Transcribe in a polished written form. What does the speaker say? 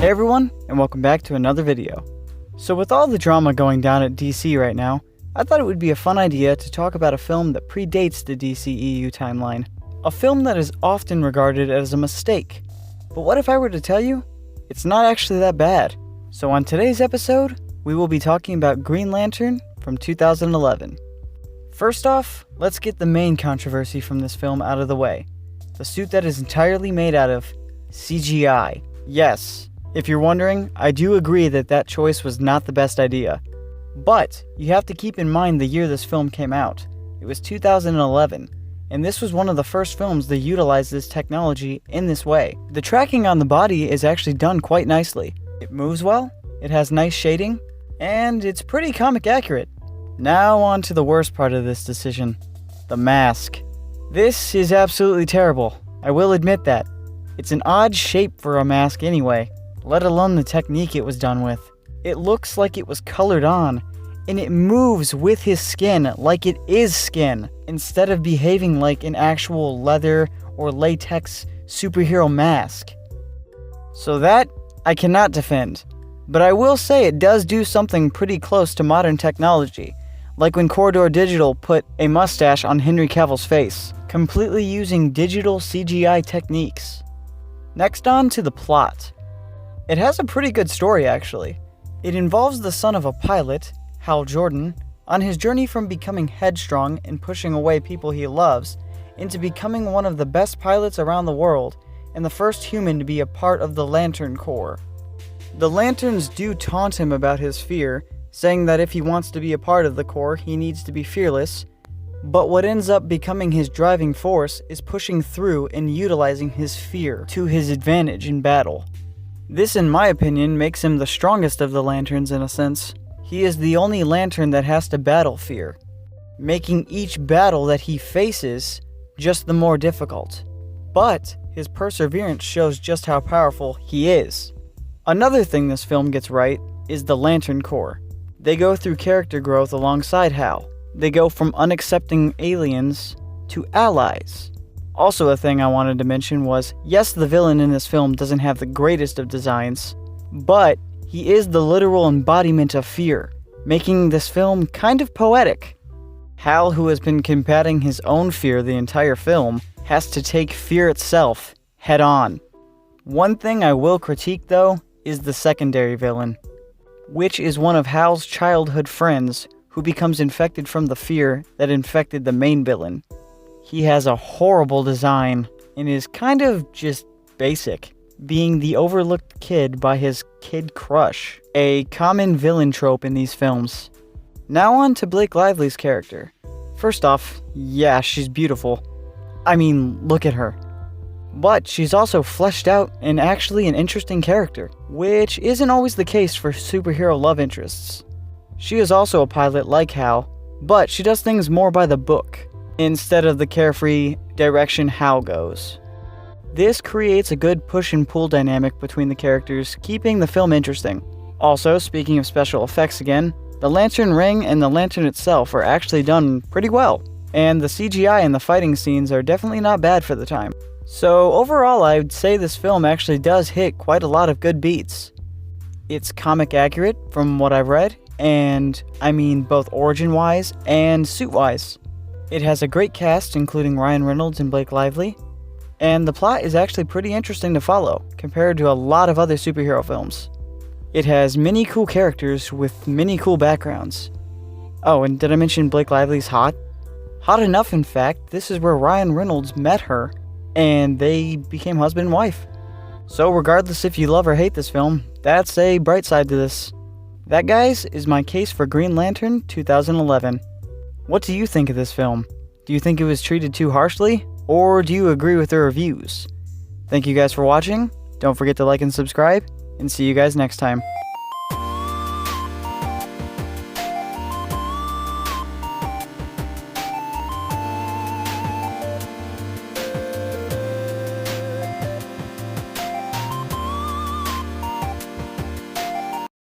Hey everyone, and welcome back to another video. So with all the drama going down at DC right now, I thought it would be a fun idea to talk about a film that predates the DCEU timeline. A film that is often regarded as a mistake. But what if I were to tell you, it's not actually that bad? So on today's episode, we will be talking about Green Lantern from 2011. First off, let's get the main controversy from this film out of the way. The suit that is entirely made out of CGI. Yes, if you're wondering, I do agree that that choice was not the best idea. But you have to keep in mind the year this film came out. It was 2011, and this was one of the first films that utilized this technology in this way. The tracking on the body is actually done quite nicely. It moves well, it has nice shading, and it's pretty comic accurate. Now on to the worst part of this decision, the mask. This is absolutely terrible, I will admit that. It's an odd shape for a mask anyway, let alone the technique it was done with. It looks like it was colored on, and it moves with his skin like it is skin, instead of behaving like an actual leather or latex superhero mask. So that, I cannot defend. But I will say it does do something pretty close to modern technology, like when Corridor Digital put a mustache on Henry Cavill's face, completely using digital CGI techniques. Next on to the plot. It has a pretty good story actually. It involves the son of a pilot, Hal Jordan, on his journey from becoming headstrong and pushing away people he loves, into becoming one of the best pilots around the world, and the first human to be a part of the Lantern Corps. The Lanterns do taunt him about his fear, saying that if he wants to be a part of the Corps, he needs to be fearless, but what ends up becoming his driving force is pushing through and utilizing his fear to his advantage in battle. This, in my opinion, makes him the strongest of the Lanterns in a sense. He is the only Lantern that has to battle fear, making each battle that he faces just the more difficult. But his perseverance shows just how powerful he is. Another thing this film gets right is the Lantern Corps. They go through character growth alongside Hal. They go from unaccepting aliens to allies. Also a thing I wanted to mention was, yes, the villain in this film doesn't have the greatest of designs, but he is the literal embodiment of fear, making this film kind of poetic. Hal, who has been combating his own fear the entire film, has to take fear itself head on. One thing I will critique though is the secondary villain, which is one of Hal's childhood friends who becomes infected from the fear that infected the main villain. He has a horrible design and is kind of just basic, being the overlooked kid by his kid crush, a common villain trope in these films. Now on to Blake Lively's character. First off, yeah, she's beautiful. I mean, look at her. But she's also fleshed out and actually an interesting character, which isn't always the case for superhero love interests. She is also a pilot like Hal, but she does things more by the book, instead of the carefree direction Hal goes. This creates a good push and pull dynamic between the characters, keeping the film interesting. Also, speaking of special effects again, the lantern ring and the lantern itself are actually done pretty well, and the CGI in the fighting scenes are definitely not bad for the time. So overall, I'd say this film actually does hit quite a lot of good beats. It's comic accurate from what I've read, and I mean both origin-wise and suit-wise. It has a great cast including Ryan Reynolds and Blake Lively, and the plot is actually pretty interesting to follow compared to a lot of other superhero films. It has many cool characters with many cool backgrounds. Oh, and did I mention Blake Lively's hot? Hot enough, in fact, this is where Ryan Reynolds met her, and they became husband and wife. So regardless if you love or hate this film, that's a bright side to this. That, guys, is my case for Green Lantern 2011. What do you think of this film? Do you think it was treated too harshly, or do you agree with the reviews? Thank you guys for watching, don't forget to like and subscribe, and see you guys next time.